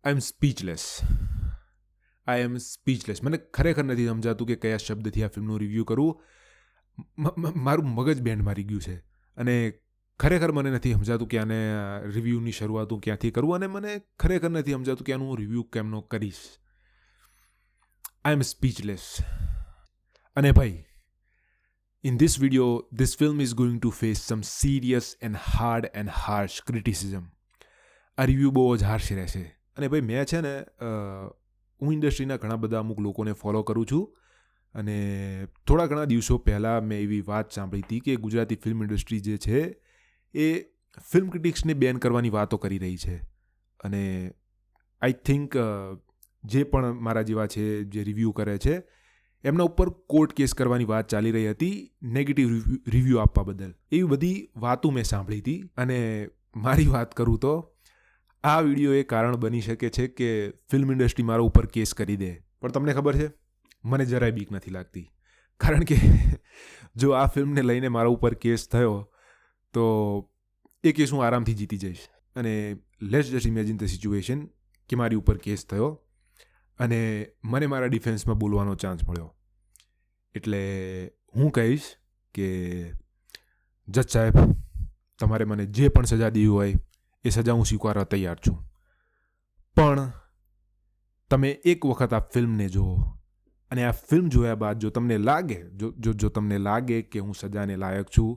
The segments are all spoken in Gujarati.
આઈ એમ સ્પીચલેસ. મને ખરેખર નથી સમજાતું કે કયા શબ્દથી આ ફિલ્મનું રિવ્યૂ કરવું. મારું મગજ બેન્ડ મારી ગયું છે અને ખરેખર મને નથી સમજાતું કે આને રિવ્યૂની શરૂઆત હું ક્યાંથી કરું અને મને ખરેખર નથી સમજાતું કે આનું હું રિવ્યૂ કેમનો કરીશ. આઈ એમ સ્પીચલેસ. અને ભાઈ, in this video, this film is going to face some serious and hard and harsh criticism. આ રિવ્યૂ બહુ જ હાર્શ રહેશે. અને ભાઈ, મેં છે ને હું ઇન્ડસ્ટ્રીના ઘણા બધા અમુક લોકોને ફોલો કરું છું અને થોડા ઘણા દિવસો પહેલાં મેં એવી વાત સાંભળી હતી કે ગુજરાતી ફિલ્મ ઇન્ડસ્ટ્રી જે છે એ ફિલ્મ ક્રિટિક્સને બેન કરવાની વાતો કરી રહી છે. અને આઈ થિંક જે પણ મારા જેવા છે જે રિવ્યૂ કરે છે એમના ઉપર કોર્ટ કેસ કરવાની વાત ચાલી રહી હતી નેગેટિવ રિવ્યૂ આપવા બદલ. એવી બધી વાતો મેં સાંભળી હતી. અને મારી વાત કરું તો આ વિડીયો એ કારણ બની શકે છે કે ફિલ્મ ઇન્ડસ્ટ્રી મારા ઉપર કેસ કરી દે. પણ તમને ખબર છે, મને જરાય બીક નથી લાગતી. કારણ કે જો આ ફિલ્મને લઈને મારા ઉપર કેસ થયો તો એ કેસ હું આરામથી જીતી જઈશ. અને let's just imagine the situation કે મારી ઉપર કેસ થયો અને મને મારા ડિફેન્સમાં બોલવાનો ચાન્સ મળ્યો. એટલે હું કહીશ કે જજ સાહેબ, તમારે મને જે પણ સજા દેવી હોય એ સજા હું સ્વીકારવા તૈયાર છું. પણ તમે એક વખત આ ફિલ્મને જુઓ અને આ ફિલ્મ જોયા બાદ જો તમને લાગે જો તમને લાગે કે હું સજાને લાયક છું,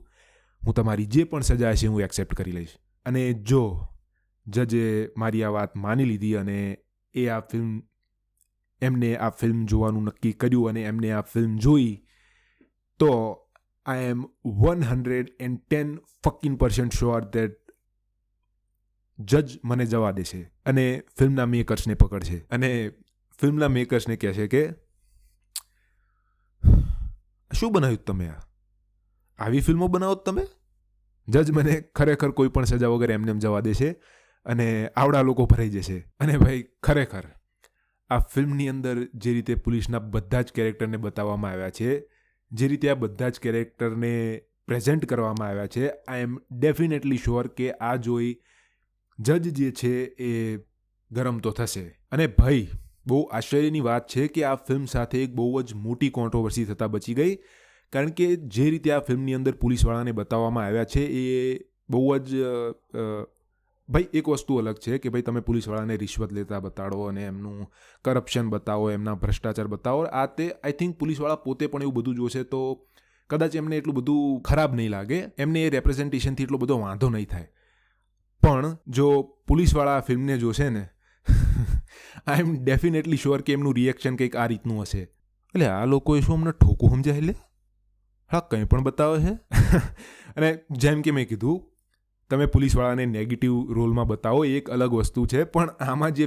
હું તમારી જે પણ સજા છે હું એક્સેપ્ટ કરી લઈશ. અને જો જજે મારી આ વાત માની લીધી અને એમને આ ફિલ્મ જોવાનું નક્કી કર્યું અને એમને આ ફિલ્મ જોઈ, તો આઈ એમ 110% શ્યોર દેટ જજ મને જવા દેશે અને ફિલ્મના મેકર્સને પકડશે અને ફિલ્મના મેકર્સને કહેશે કે શું બનાવ્યું તમે, આવી ફિલ્મો બનાવો તમે. જજ મને ખરેખર કોઈ પણ સજા વગર એમને જવા દેશે અને આવડા લોકો ભરાઈ જશે. અને ભાઈ, ખરેખર આ ફિલ્મની અંદર જે રીતે પોલીસના બધા જ કેરેક્ટરને બતાવવામાં આવ્યા છે, જે રીતે આ બધા જ કેરેક્ટરને પ્રેઝન્ટ કરવામાં આવ્યા છે, આઈ એમ ડેફિનેટલી શ્યોર કે આ જોઈ જજ જે છે એ ગરમ તો થશે. અને ભાઈ, બહુ આશ્ચર્યની વાત છે કે આ ફિલ્મ સાથે એક બહુ જ મોટી કોન્ટ્રોવર્સી થતાં બચી ગઈ. કારણ કે જે રીતે આ ફિલ્મની અંદર પોલીસવાળાને બતાવવામાં આવ્યા છે એ બહુ જ ભાઈ, એક વસ્તુ અલગ છે કે ભાઈ તમે પોલીસવાળાને રિશ્વત લેતા બતાડો અને એમનું કરપ્શન બતાવો, એમના ભ્રષ્ટાચાર બતાવો. આ તે આઈ થિંક પોલીસવાળા પોતે પણ એવું બધું જોશે તો કદાચ એમને એટલું બધું ખરાબ નહીં લાગે, એમને એ રેપ્રેઝન્ટેશનથી એટલો બધો વાંધો નહીં થાય. પણ જો પોલીસવાળા આ ફિલ્મને જોશે ને, આઈ એમ ડેફિનેટલી શ્યોર કે એમનું રિએક્શન કંઈક આ રીતનું હશે. એટલે આ લોકોએ શું અમને ઠોકું સમજાય? એટલે હા, કંઈ પણ બતાવે છે. અને જેમ કે મેં કીધું, તમે પોલીસવાળાને નેગેટિવ રોલમાં બતાવો એ એક અલગ વસ્તુ છે, પણ આમાં જે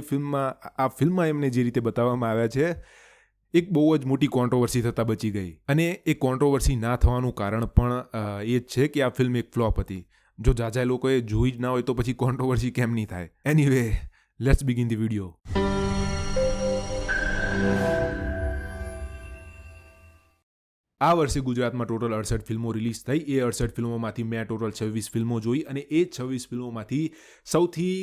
આ ફિલ્મમાં એમને જે રીતે બતાવવામાં આવ્યા છે એક બહુ જ મોટી કોન્ટ્રોવર્સી થતાં બચી ગઈ. અને એ કોન્ટ્રોવર્સી ના થવાનું કારણ પણ એ જ છે કે આ ફિલ્મ એક ફ્લોપ હતી. જો જાજા લોકોએ જોઈ જ ના હોય તો પછી કોન્ટ્રોવર્સી કેમ નહીં થાય? Anyway, let's begin the video. આ વર્ષે ગુજરાતમાં ટોટલ 68 ફિલ્મો રિલીઝ થઈ. એ 68 ફિલ્મોમાંથી મેં ટોટલ 26 ફિલ્મો જોઈ અને એ 26 ફિલ્મોમાંથી સૌથી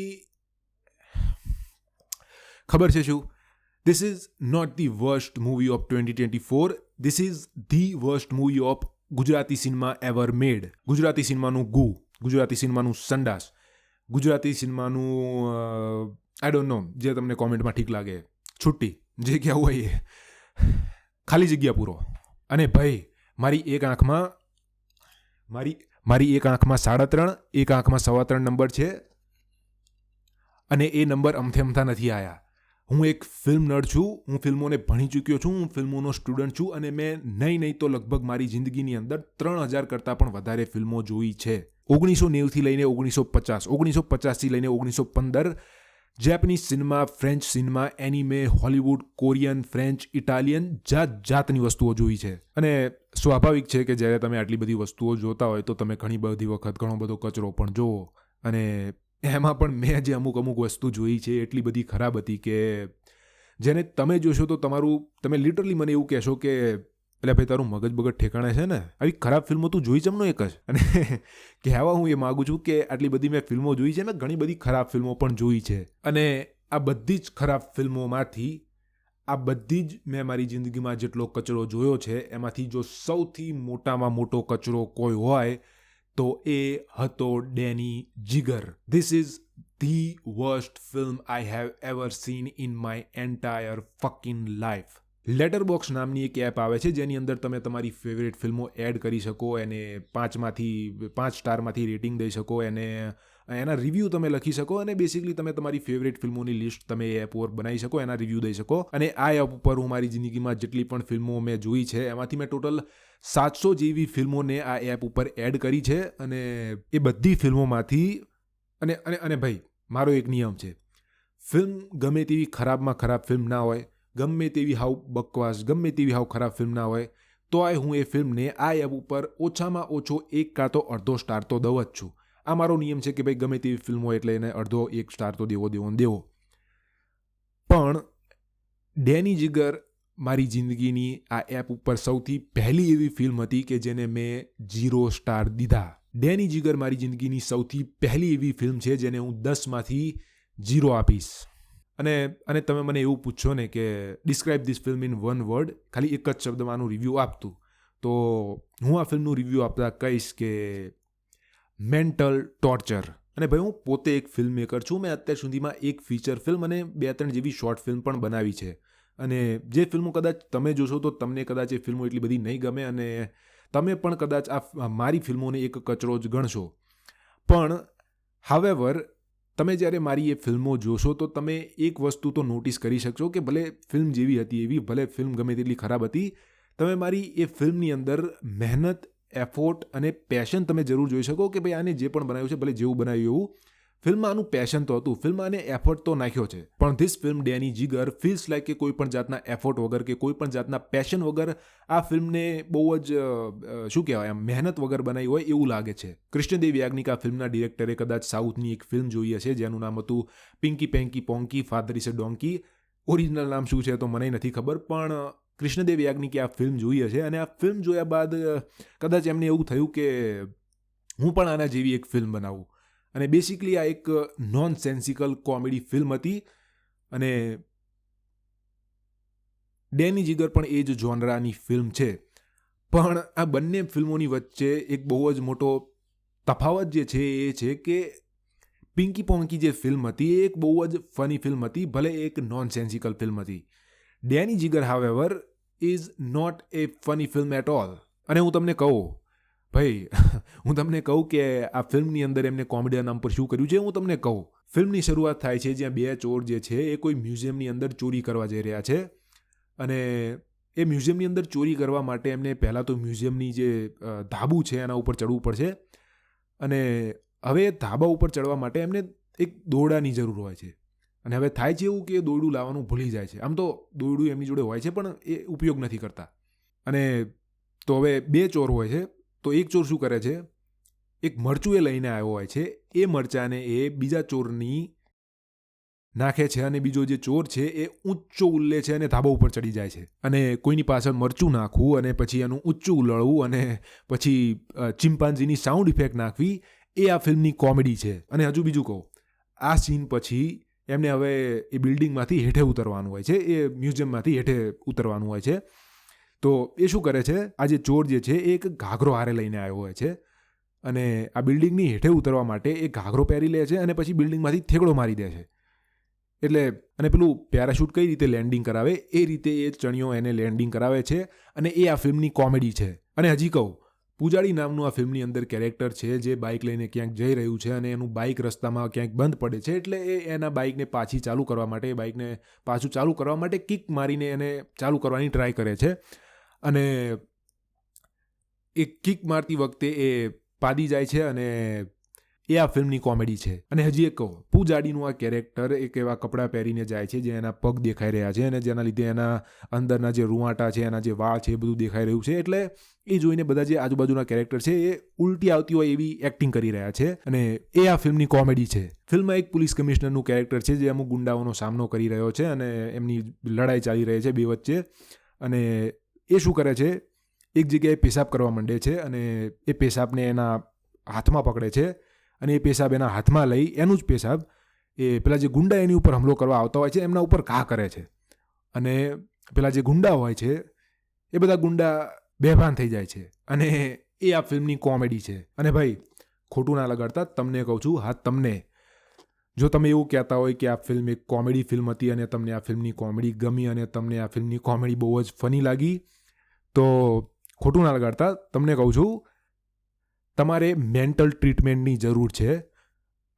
ખબર છે શું? This is not the worst movie of 2024. This is the worst movie of Gujarati cinema ever made. Gujarati સિનેમાનું ગુ, ગુજરાતી સિનેમાનું સંડાસ, ગુજરાતી સિનેમાનું આઈ ડોન્ટ નો, જે તમને કોમેન્ટમાં ઠીક લાગે, છુટ્ટી, જે કહેવું હોય એ, ખાલી જગ્યા પૂરો. અને ભાઈ, મારી એક આંખમાં 3.5, એક આંખમાં 3.25 નંબર છે અને એ નંબર અમથા નથી આવ્યા. હું એક ફિલ્મ નર્ડ છું, હું ફિલ્મોને ભણી ચૂક્યો છું, હું ફિલ્મોનો સ્ટુડન્ટ છું અને મેં નહીં તો લગભગ મારી જિંદગીની અંદર 3000 કરતાં પણ વધારે ફિલ્મો જોઈ છે. 1990થી લઈને 1950, 1950થી લઈને 1915, Japanese cinema, French cinema, anime, Hollywood, Korean, French, Italian, જાતની વસ્તુઓ જોઈ છે. અને સ્વાભાવિક છે કે જ્યારે તમે આટલી બધી વસ્તુઓ જોતા હોય તો તમે ઘણી બધી વખત ઘણો બધો કચરો પણ જુઓ. અને એમાં પણ મેં જે અમુક વસ્તુ જોઈ છે એટલી બધી ખરાબ હતી કે જેને તમે જોશો તો તમે લિટરલી મને એવું કહેશો કે એટલે ભાઈ તારું મગજ બગજ ઠેકાણે છે ને, આવી ખરાબ ફિલ્મો તું જોઈ જમનો એક જ. અને કહેવા હું એ માગું છું કે આટલી બધી મેં ફિલ્મો જોઈ છે, મેં ઘણી બધી ખરાબ ફિલ્મો પણ જોઈ છે. અને આ બધી જ ખરાબ ફિલ્મોમાંથી આ બધી જ મેં મારી જિંદગીમાં જેટલો કચરો જોયો છે એમાંથી જો સૌથી મોટામાં મોટો કચરો કોઈ હોય તો એ હતો Danny Jigar. This is the worst film I have ever seen in my entire fucking life. Letterboxd નામની એક એપ આવે છે જેની અંદર તમે તમારી ફેવરેટ ફિલ્મો એડ કરી શકો, એને 5 સ્ટારમાંથી રેટિંગ દઈ શકો, એના રિવ્યૂ તમે લખી શકો અને બેસિકલી તમે તમારી ફેવરેટ ફિલ્મોની લિસ્ટ તમે એ એપ ઉપર બનાવી શકો, એના રિવ્યૂ દઈ શકો. અને આ એપ ઉપર હું મારી જિંદગીમાં જેટલી પણ ફિલ્મો મેં જોઈ છે એમાંથી મેં ટોટલ 700 જેવી ફિલ્મોને આ એપ ઉપર એડ કરી છે. અને એ બધી ફિલ્મોમાંથી અને ભાઈ મારો એક નિયમ છે, ફિલ્મ ગમે તેવી ખરાબમાં ખરાબ ફિલ્મ ના હોય, ગમે તેવી હાવ બકવાસ, ગમે તેવી હાવ ખરાબ ફિલ્મ ના હોય તો હું એ ફિલ્મને આ એપ ઉપર ઓછામાં ઓછો 1 કાં તો અડધો સ્ટાર તો દઉં જ છું. આ મારો નિયમ છે કે ભાઈ ગમે તેવી ફિલ્મ હોય એટલે એને અડધો 1 સ્ટાર તો દેવો. પણ ડેની જીગર મારી જિંદગીની આ એપ ઉપર સૌથી પહેલી એવી ફિલ્મ હતી કે જેને મેં 0 સ્ટાર દીધા. ડેની જીગર મારી જિંદગીની સૌથી પહેલી એવી ફિલ્મ છે જેને હું 10માંથી 0 આપીશ. અને તમે મને એવું પૂછશો ને કે describe this film in 1 word, ખાલી એક જ શબ્દમાં આનું રિવ્યૂ આપતું, તો હું આ ફિલ્મનું રિવ્યૂ આપતા કહીશ કે મેન્ટલ ટોર્ચર. અને ભાઈ હું પોતે એક ફિલ્મ મેકર છું. મેં અત્યાર સુધીમાં એક ફીચર ફિલ્મ અને 2-3 જેવી શોર્ટ ફિલ્મ પણ બનાવી છે. અને જે ફિલ્મો કદાચ તમે જોશો તો તમને કદાચ એ ફિલ્મો એટલી બધી નહીં ગમે અને તમે પણ કદાચ આ મારી ફિલ્મોને એક કચરો જ ગણશો. પણ હાવેવર તમે જ્યારે મારી એ ફિલ્મો જોશો તો તમે એક વસ્તુ તો નોટિસ કરી શકશો કે ભલે ફિલ્મ જેવી હતી એવી, ભલે ફિલ્મ ગમે તેટલી ખરાબ હતી, તમે મારી એ ફિલ્મની અંદર મહેનત, એફોર્ટ અને પેશન તમે જરૂર જોઈ શકો કે ભાઈ આને જે પણ બનાવ્યું છે, ભલે જેવું બનાવ્યું એવું, ફિલ્મમાં આનું પેશન તો હતું, ફિલ્મમાં આને એફર્ટ તો નાખ્યો છે. પણ this film Danny Jigar feels like કે કોઈ પણ જાતના એફર્ટ વગર કે કોઈ પણ જાતના પેશન વગર આ ફિલ્મને બહુ જ શું કહેવાય આમ મહેનત વગર બનાવી હોય એવું લાગે છે. કૃષ્ણદેવ યાજ્ઞિક આ ફિલ્મના ડિરેક્ટરે કદાચ સાઉથની એક ફિલ્મ જોઈ હશે જેનું નામ હતું Pinky Penky Ponky father is a donkey. Original નામ શું છે તો મને નથી ખબર, પણ કૃષ્ણદેવ યાજ્ઞિકે આ ફિલ્મ જોઈ હશે અને આ ફિલ્મ જોયા બાદ કદાચ એમને એવું થયું કે હું પણ આના જેવી એક ફિલ્મ બનાવું. અને બેસિકલી આ એક નોન સેન્સિકલ કોમેડી ફિલ્મ હતી અને ડેની જીગર પણ એ જ જોનરાની ફિલ્મ છે. પણ આ બંને ફિલ્મોની વચ્ચે એક બહુ જ મોટો તફાવત જે છે એ છે કે પિંકી પોન્કી જે ફિલ્મ હતી એ એક બહુ જ ફની ફિલ્મ હતી, ભલે એક નોન સેન્સિકલ ફિલ્મ હતી. Danny Jigar however is not a funny film at all. અને હું તમને કહું કે આ ફિલ્મની અંદર એમને કોમેડિયન નામ પર શું કર્યું છે, હું તમને કહું. ફિલ્મની શરૂઆત થાય છે જ્યાં 2 ચોર જે છે એ કોઈ મ્યુઝિયમની અંદર ચોરી કરવા જઈ રહ્યા છે અને એ મ્યુઝિયમની અંદર ચોરી કરવા માટે એમને પહેલાં તો મ્યુઝિયમની જે ધાબુ છે એના ઉપર ચડવું પડશે. અને હવે ધાબા ઉપર ચડવા માટે એમને એક દોરડાની જરૂર હોય છે અને હવે થાય છે એવું કે દોરડું લાવવાનું ભૂલી જાય છે. આમ તો દોરડું એમની જોડે હોય છે પણ એ ઉપયોગ નથી કરતા. અને તો હવે 2 ચોર હોય છે, તો એક ચોર શું કરે છે, એક મરચું એ લઈને આવ્યો હોય છે, એ મરચાને એ બીજા ચોરની નાખે છે અને બીજો જે ચોર છે એ ઊંચો ઉલ્લે છે અને ધાબા ઉપર ચડી જાય છે. અને કોઈની પાછળ મરચું નાખવું અને પછી એનું ઊંચું ઉલળવું અને પછી ચિમ્પાન્ઝીની સાઉન્ડ ઇફેક્ટ નાખવી, એ આ ફિલ્મની કોમેડી છે. અને હજુ બીજું કહું, આ સીન પછી એમને હવે એ બિલ્ડિંગમાંથી હેઠે ઉતરવાનું હોય છે, એ મ્યુઝિયમમાંથી હેઠે ઉતરવાનું હોય છે. તો એ શું કરે છે, આ જે ચોર જે છે એ એક ઘાઘરો હારે લઈને આવ્યો હોય છે અને આ બિલ્ડિંગની હેઠે ઉતરવા માટે એ ઘાઘરો પહેરી લે છે અને પછી બિલ્ડિંગમાંથી થેગડો મારી દે છે. એટલે અને પેલું પેરાશૂટ કઈ રીતે લેન્ડિંગ કરાવે એ રીતે એ ચણિયો એને લેન્ડિંગ કરાવે છે અને એ આ ફિલ્મની કોમેડી છે. અને હજી કહું, પૂજાડી નામનું આ ફિલ્મની અંદર કેરેક્ટર છે જે બાઇક લઈને ક્યાંક જઈ રહ્યું છે અને એનું બાઇક રસ્તામાં ક્યાંક બંધ પડે છે, એટલે એ એના બાઇકને પાછી ચાલુ કરવા માટે, એ બાઇકને પાછું ચાલુ કરવા માટે કિક મારીને એને ચાલુ કરવાની ટ્રાય કરે છે. અને એ કિક મારતી વખતે એ પાડી જાય છે અને એ આ ફિલ્મની કોમેડી છે. અને હજી એક કહું, પૂજાડીનું આ કેરેક્ટર એક એવા કપડાં પહેરીને જાય છે જે એના પગ દેખાઈ રહ્યા છે અને જેના લીધે એના અંદરના જે રૂંવાટા છે, એના જે વાળ છે એ બધું દેખાઈ રહ્યું છે. એટલે એ જોઈને બધા જે આજુબાજુના કેરેક્ટર છે એ ઉલટી આવતી હોય એવી એક્ટિંગ કરી રહ્યા છે અને એ આ ફિલ્મની કોમેડી છે. ફિલ્મમાં એક પોલીસ કમિશનરનું કેરેક્ટર છે જે અમુક ગુંડાઓનો સામનો કરી રહ્યો છે અને એમની લડાઈ ચાલી રહી છે બે વચ્ચે. અને એ શું કરે છે, એક જગ્યાએ પેશાબ કરવા માંડે છે અને એ પેશાબને એના હાથમાં પકડે છે અને એ પેશાબ એના હાથમાં લઈ, એનું જ પેશાબ એ પેલા જે ગુંડા એની ઉપર હુમલો કરવા આવતા હોય છે એમના ઉપર ઘા કરે છે, અને પેલા જે ગુંડા હોય છે એ બધા ગુંડા બેભાન થઈ જાય છે, અને એ આ ફિલ્મની કોમેડી છે. અને ભાઈ ખોટું ના લગાડતા, તમને કહું છું, હા તમને, જો તમે એવું કહેતા હોય કે આ ફિલ્મ એક કોમેડી ફિલ્મ હતી અને તમને આ ફિલ્મની કોમેડી ગમી અને તમને આ ફિલ્મની કોમેડી બહુ જ ફની લાગી, તો ખોટું ના લગાડતા, તમને કહું છું તમારે મેન્ટલ ટ્રીટમેન્ટની જરૂર છે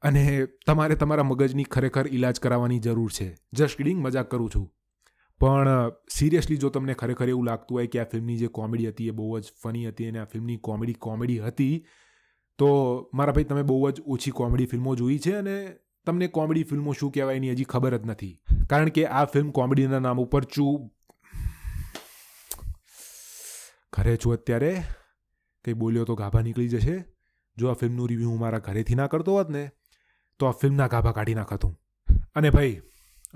અને તમારે તમારા મગજની ખરેખર ઇલાજ કરાવવાની જરૂર છે. જસ્ટ કિડિંગ, મજાક કરું છું. પણ સિરિયસલી જો તમને ખરેખર એવું લાગતું હોય કે આ ફિલ્મની જે કોમેડી હતી એ બહુ જ ફની હતી અને આ ફિલ્મની કોમેડી હતી, તો મારા ભાઈ તમે બહુ જ ઓછી કોમેડી ફિલ્મો જોઈ છે અને તમને કોમેડી ફિલ્મો શું કહેવાય એની હજી ખબર જ નથી. કારણ કે આ ફિલ્મ કોમેડીના નામ ઉપર ઘરે છું અત્યારે, કંઈ બોલ્યો તો ગાભા નીકળી જશે. જો આ ફિલ્મનું રિવ્યૂ હું મારા ઘરેથી ના કરતો હોત ને તો આ ફિલ્મના ગાભા કાઢી નાખતું. અને ભાઈ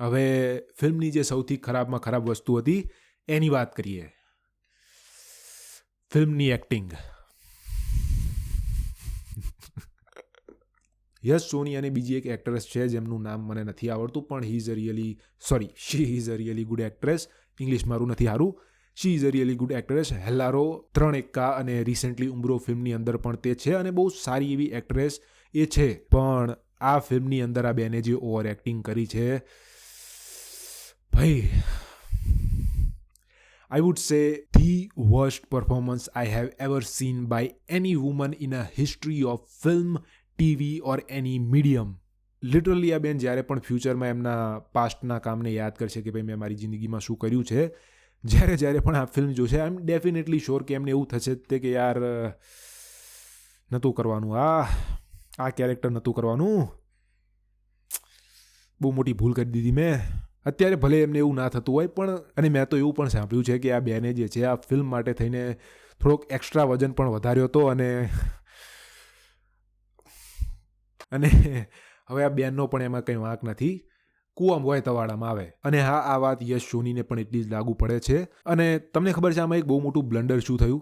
હવે ફિલ્મની જે સૌથી ખરાબમાં ખરાબ વસ્તુ હતી એની વાત કરીએ. ફિલ્મની એક્ટિંગ. યશ સોની અને બીજી એક એક્ટ્રેસ છે જેમનું નામ મને નથી આવડતું, પણ she is a really good actress. English મારું નથી સારું. She is a really good actress. Hellaro, 3 Ekka અને રિસેન્ટલી ઉમ્બ્રો ફિલ્મની અંદર પણ તે છે અને બહુ સારી એવી એક્ટ્રેસ એ છે. પણ આ ફિલ્મની અંદર આ બેને જે ઓવર એક્ટિંગ કરી છે, ભાઈ, I would say the worst performance I have ever seen by any woman in a history of film, TV or any medium. Literally આ બેન જ્યારે પણ ફ્યુચરમાં એમના પાસ્ટના કામને યાદ કરશે કે ભાઈ મેં મારી જિંદગીમાં શું કર્યું છે, જ્યારે પણ આ ફિલ્મ જોશે, આઈ એમ ડેફિનેટલી શ્યોર કે એમને એવું થશે તે કે યાર નહોતું કરવાનું, આ કેરેક્ટર નહોતું કરવાનું, બહુ મોટી ભૂલ કરી દીધી મેં. અત્યારે ભલે એમને એવું ના થતું હોય, પણ અને મેં તો એવું પણ સાંભળ્યું છે કે આ બેને જે છે આ ફિલ્મ માટે થઈને થોડોક એક્સ્ટ્રા વજન પણ વધાર્યો હતો અને હવે આ બેનનો પણ એમાં કંઈ વાંક નથી. કૂવામાં હોય તવાડામાં આવે. અને હા, આ વાત યશ સોનીને પણ એટલી જ લાગુ પડે છે. અને તમને ખબર છે આમાં એક બહુ મોટું બ્લન્ડર શું થયું?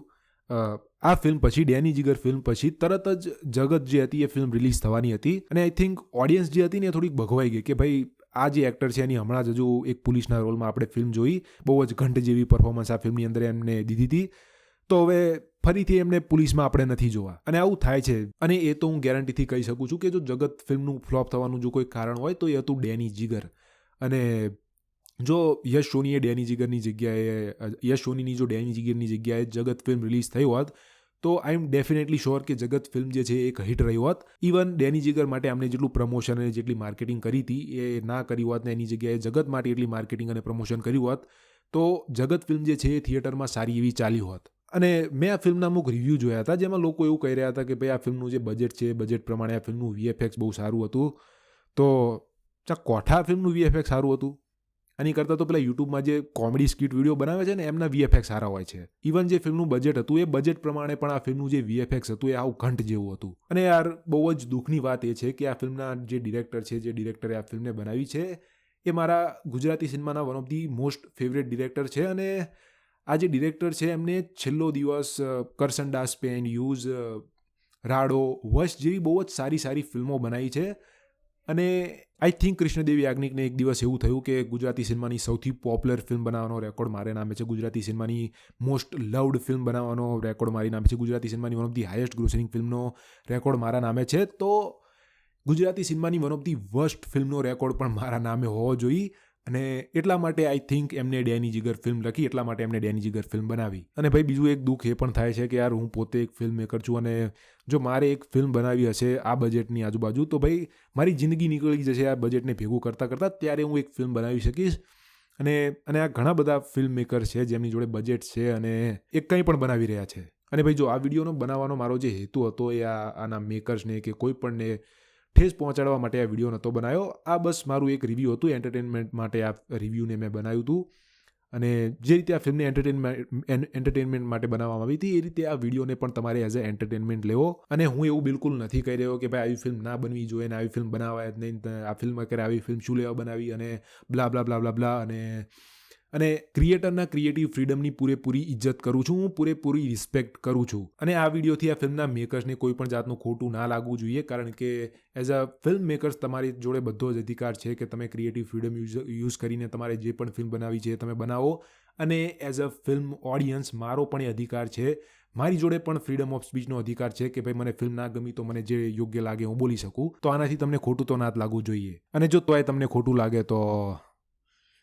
આ ફિલ્મ પછી, ડેની જીગર ફિલ્મ પછી તરત જ જગત જે હતી એ ફિલ્મ રિલીઝ થવાની હતી અને આઈ થિંક ઓડિયન્સ જે હતી ને એ થોડીક ભગવાઈ ગઈ કે ભાઈ આ જે એક્ટર છે એની હમણાં જ હજુ એક પોલીસના રોલમાં આપણે ફિલ્મ જોઈ, બહુ જ ઘંટ જેવી પરફોર્મન્સ આ ફિલ્મની અંદર એમને દીધી હતી, તો હવે ફરીથી એમને પોલીસમાં આપણે નથી જોવા. અને આવું થાય છે. અને એ તો હું ગેરંટીથી કહી શકું છું કે જો જગત ફિલ્મનું ફ્લોપ થવાનું જો કોઈ કારણ હોય તો એ હતું ડેની જીગર. અને જો યશ સોનીની જો ડેની જીગરની જગ્યાએ જગત ફિલ્મ રિલીઝ થઈ હોત તો આઈ એમ ડેફિનેટલી શ્યોર કે જગત ફિલ્મ જે છે એક હિટ રહી હોત. ઇવન ડેની જીગર માટે આમને જેટલું પ્રમોશન અને જેટલી માર્કેટિંગ કરી હતી એ ના કરી હોત ને એની જગ્યાએ જગત માટે એટલી માર્કેટિંગ અને પ્રમોશન કર્યું હોત તો જગત ફિલ્મ જે છે એ થિયેટરમાં સારી એવી ચાલી હોત. અને મેં આ ફિલ્મના અમુક રિવ્યૂ જોયા હતા જેમાં લોકો એવું કહી રહ્યા હતા કે ભાઈ આ ફિલ્મનું જે બજેટ છે બજેટ પ્રમાણે આ ફિલ્મનું VFX બહુ સારું હતું. તો કોઠા ફિલ્મનું VFX સારું હતું. આની કરતાં તો પેલા યુટ્યુબમાં જે કોમેડી સ્કીટ વિડીયો બનાવે છે ને એમના VFX સારા હોય છે. ઇવન જે ફિલ્મનું બજેટ હતું એ બજેટ પ્રમાણે પણ આ ફિલ્મનું જે VFX હતું એ આવું ઘંટ જેવું હતું. અને યાર બહુ જ દુઃખની વાત એ છે કે આ ફિલ્મના જે ડિરેક્ટર છે, જે ડિરેક્ટરે આ ફિલ્મને બનાવી છે, એ મારા ગુજરાતી સિનેમાના one of the most favourite director છે. અને આ જે ડિરેક્ટર છે એમને છેલ્લો દિવસ, કરસનદાસ પેન, યુઝ, રાડો, વશ જેવી બહુ જ સારી ફિલ્મો બનાવી છે. અને આઈ થિંક કૃષ્ણદેવ યાજ્ઞિકને એક દિવસ એવું થયું કે ગુજરાતી સિનેમાની સૌથી પોપ્યુલર ફિલ્મ બનાવવાનો રેકોર્ડ મારે નામે છે, ગુજરાતી સિનેમાની મોસ્ટ લવડ ફિલ્મ બનાવવાનો રેકોર્ડ મારી નામે છે, ગુજરાતી સિનેમાની one of the highest grossing ફિલ્મનો રેકોર્ડ મારા નામે છે, તો ગુજરાતી સિનેમાની વન ઓફ ધી વર્સ્ટ ફિલ્મનો રેકોર્ડ પણ મારા નામે હોવો જોઈએ. અને એટલા માટે આઈ થિંક એમને ડેની જીગર ફિલ્મ લખી, એટલા માટે એમને ડેની જીગર ફિલ્મ બનાવી. અને ભાઈ બીજું એક દુઃખ એ પણ થાય છે કે યાર હું પોતે એક ફિલ્મ મેકર છું અને જો મારે એક ફિલ્મ બનાવી હશે આ બજેટની આજુબાજુ તો ભાઈ મારી જિંદગી નીકળી જશે આ બજેટને ભેગું કરતાં ત્યારે હું એક ફિલ્મ બનાવી શકીશ. અને આ ઘણા બધા ફિલ્મ મેકર છે જેમની જોડે બજેટ છે અને એ કંઈ પણ બનાવી રહ્યા છે. અને ભાઈ જો આ વિડીયોનો બનાવવાનો મારો જે હેતુ હતો એ આના મેકર્સને કે કોઈ પણને ઠેસ પહોંચાડવા માટે આ વિડીયો નહોતો બનાવ્યો. આ બસ મારું એક રિવ્યૂ હતું, એન્ટરટેનમેન્ટ માટે આ રિવ્યૂને મેં બનાવ્યું હતું. અને જે રીતે આ ફિલ્મને એન્ટરટેનમેન્ટ માટે બનાવવામાં આવી હતી એ રીતે આ વિડીયોને પણ તમારે એઝ અ એન્ટરટેનમેન્ટ લેવો. અને હું એવું બિલકુલ નથી કહી રહ્યો કે ભાઈ આવી ફિલ્મ ના બનવી જોઈએ ને આવી ફિલ્મ બનાવાય જ નહીં, આ ફિલ્મ કરે આવી ફિલ્મ શું લેવા બનાવી અને બ્લા બ્લા બ્લા બ્લા બ્લા. અને અને ક્રિએટરના ક્રિએટિવ ફ્રીડમની પૂરેપૂરી ઇજ્જત કરું છું, હું પૂરેપૂરી રિસ્પેક્ટ કરું છું. અને આ વિડીયોથી આ ફિલ્મના મેકર્સને કોઈ પણ જાતનું ખોટું ના લાગવું જોઈએ, કારણ કે એઝ અ ફિલ્મ મેકર્સ તમારી જોડે બધો જ અધિકાર છે કે તમે ક્રિએટિવ ફ્રીડમ યુઝ કરીને તમારે જે પણ ફિલ્મ બનાવી છે તમે બનાવો. અને એઝ અ ફિલ્મ ઓડિયન્સ મારો પણ એ અધિકાર છે, મારી જોડે પણ ફ્રીડમ ઓફ સ્પીચનો અધિકાર છે કે ભાઈ મને ફિલ્મ ના ગમી તો મને જે યોગ્ય લાગે હું બોલી શકું. તો આનાથી તમને ખોટું તો ના જ લાગવું જોઈએ. અને જો તોય તમને ખોટું લાગે તો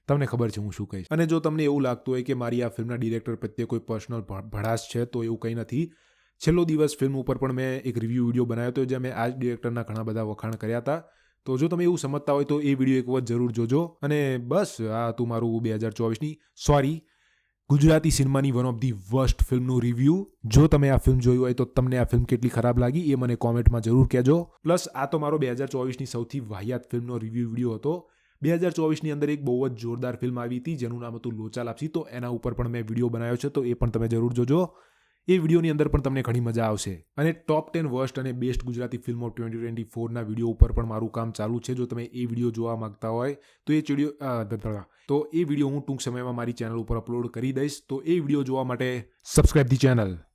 તમને ખબર છે હું શું કહીશ. અને જો તમને એવું લાગતું હોય કે મારી આ ફિલ્મના ડિરેક્ટર પ્રત્યે કોઈ પર્સનલ ભડાશ છે, તો એવું કંઈ નથી. છેલ્લો દિવસ ફિલ્મ ઉપર પણ મેં એક રિવ્યૂ વિડીયો બનાવ્યો હતો, જ્યાં મેં આ જ ડિરેક્ટરના ઘણા બધા વખાણ કર્યા હતા. તો જો તમે એવું સમજતા હોય તો એ વિડીયો એક વખત જરૂર જોજો. અને બસ આ હતું મારું 2024ની ગુજરાતી સિનેમાની વન ઓફ ધી વર્સ્ટ ફિલ્મનું રિવ્યૂ. જો તમે આ ફિલ્મ જોઈ હોય તો તમને આ ફિલ્મ કેટલી ખરાબ લાગી એ મને કોમેન્ટમાં જરૂર કહેજો. પ્લસ આ તો મારો 2024ની સૌથી વાહિયાત ફિલ્મનો રિવ્યૂ વિડીયો હતો. 2024ની અંદર એક બહુ જ જોરદાર ફિલ્મ આવી હતી જેનું નામ હતું લોચા લાપસી. તો એના ઉપર પણ મેં વિડીયો બનાવ્યો છે, તો એ પણ તમે જરૂર જોજો. એ વિડીયોની અંદર પણ તમને ઘણી મજા આવશે. અને ટોપ 10 વર્સ્ટ અને બેસ્ટ ગુજરાતી ફિલ્મો 2024ના વિડીયો ઉપર પણ મારું કામ ચાલુ છે. જો તમે એ વિડીયો જોવા માંગતા હોય તો એ વિડીયો હું ટૂંક સમયમાં મારી ચેનલ ઉપર અપલોડ કરી દઈશ. તો એ વિડીયો જોવા માટે સબસ્ક્રાઇબ ધી ચેનલ.